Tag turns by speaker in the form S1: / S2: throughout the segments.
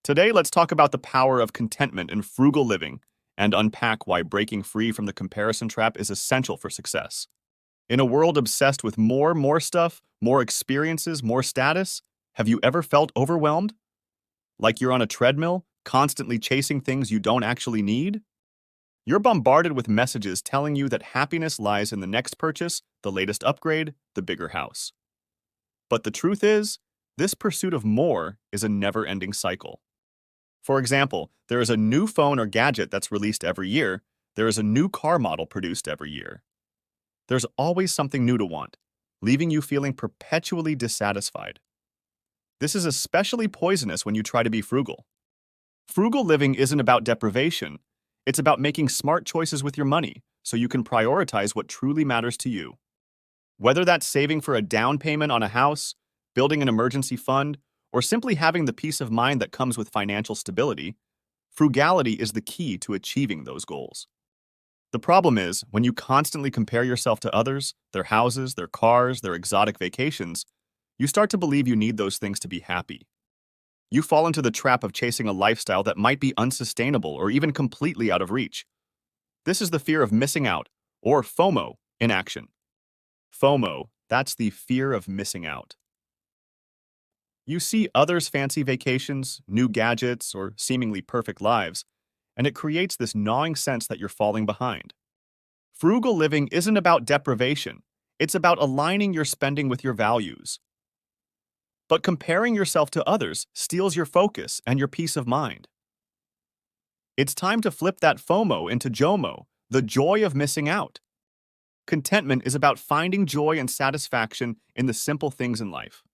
S1: Today, let's talk about the power of contentment and frugal living and unpack why breaking free from the comparison trap is essential for success. In a world obsessed with more stuff, more experiences, more status, have you ever felt overwhelmed? Like you're on a treadmill, constantly chasing things you don't actually need? You're bombarded with messages telling you that happiness lies in the next purchase, the latest upgrade, the bigger house. But the truth is, this pursuit of more is a never-ending cycle. For example, there is a new phone or gadget that's released every year. There is a new car model produced every year. There's always something new to want, leaving you feeling perpetually dissatisfied. This is especially poisonous when you try to be frugal. Frugal living isn't about deprivation. It's about making smart choices with your money so you can prioritize what truly matters to you. Whether that's saving for a down payment on a house, building an emergency fund, or simply having the peace of mind that comes with financial stability, frugality is the key to achieving those goals. The problem is, when you constantly compare yourself to others, their houses, their cars, their exotic vacations, you start to believe you need those things to be happy. You fall into the trap of chasing a lifestyle that might be unsustainable or even completely out of reach. This is the fear of missing out, or FOMO, in action. FOMO, that's the fear of missing out. You see others' fancy vacations, new gadgets, or seemingly perfect lives, and it creates this gnawing sense that you're falling behind. Frugal living isn't about deprivation, it's about aligning your spending with your values. But comparing yourself to others steals your focus and your peace of mind. It's time to flip that FOMO into JOMO, the joy of missing out. Contentment is about finding joy and satisfaction in the simple things in life.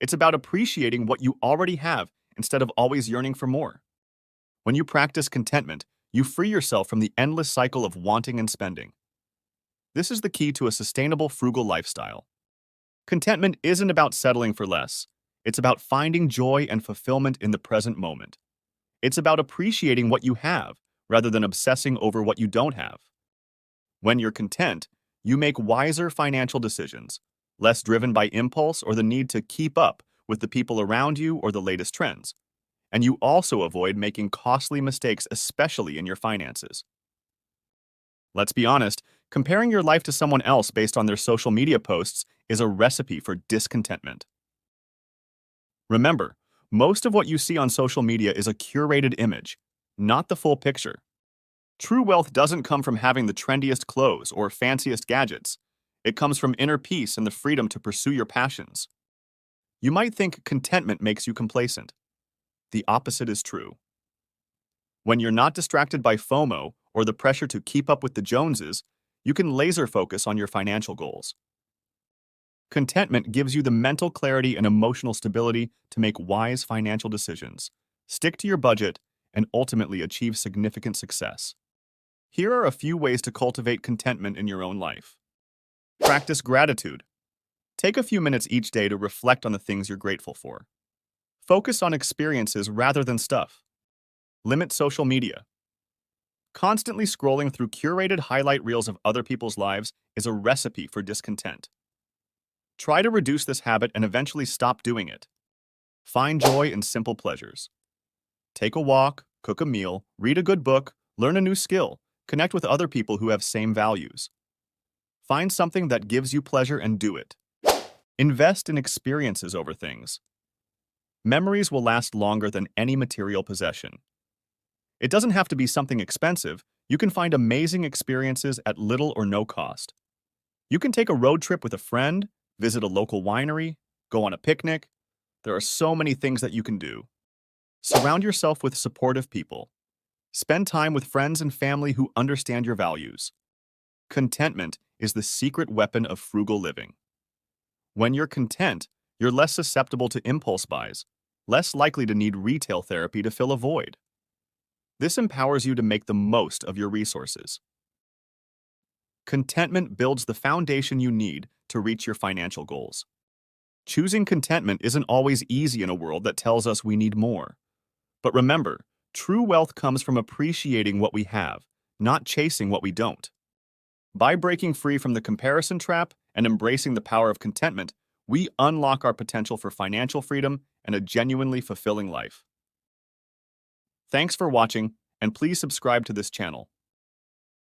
S1: It's about appreciating what you already have instead of always yearning for more. When you practice contentment, you free yourself from the endless cycle of wanting and spending. This is the key to a sustainable frugal lifestyle. Contentment isn't about settling for less. It's about finding joy and fulfillment in the present moment. It's about appreciating what you have rather than obsessing over what you don't have. When you're content, you make wiser financial decisions, less driven by impulse or the need to keep up with the people around you or the latest trends. And you also avoid making costly mistakes, especially in your finances. Let's be honest, comparing your life to someone else based on their social media posts is a recipe for discontentment. Remember, most of what you see on social media is a curated image, not the full picture. True wealth doesn't come from having the trendiest clothes or fanciest gadgets. It comes from inner peace and the freedom to pursue your passions. You might think contentment makes you complacent. The opposite is true. When you're not distracted by FOMO or the pressure to keep up with the Joneses, you can laser focus on your financial goals. Contentment gives you the mental clarity and emotional stability to make wise financial decisions, stick to your budget, and ultimately achieve significant success. Here are a few ways to cultivate contentment in your own life. Practice gratitude. Take a few minutes each day to reflect on the things you're grateful for. Focus on experiences rather than stuff. Limit social media. Constantly scrolling through curated highlight reels of other people's lives is a recipe for discontent. Try to reduce this habit and eventually stop doing it. Find joy in simple pleasures. Take a walk, cook a meal, read a good book, learn a new skill, connect with other people who have same values. Find something that gives you pleasure and do it. Invest in experiences over things. Memories will last longer than any material possession. It doesn't have to be something expensive. You can find amazing experiences at little or no cost. You can take a road trip with a friend, visit a local winery, go on a picnic. There are so many things that you can do. Surround yourself with supportive people. Spend time with friends and family who understand your values. Contentment is the secret weapon of frugal living. When you're content, you're less susceptible to impulse buys, less likely to need retail therapy to fill a void. This empowers you to make the most of your resources. Contentment builds the foundation you need to reach your financial goals. Choosing contentment isn't always easy in a world that tells us we need more. But remember, true wealth comes from appreciating what we have, not chasing what we don't. By breaking free from the comparison trap and embracing the power of contentment, we unlock our potential for financial freedom and a genuinely fulfilling life. Thanks for watching, and please subscribe to this channel.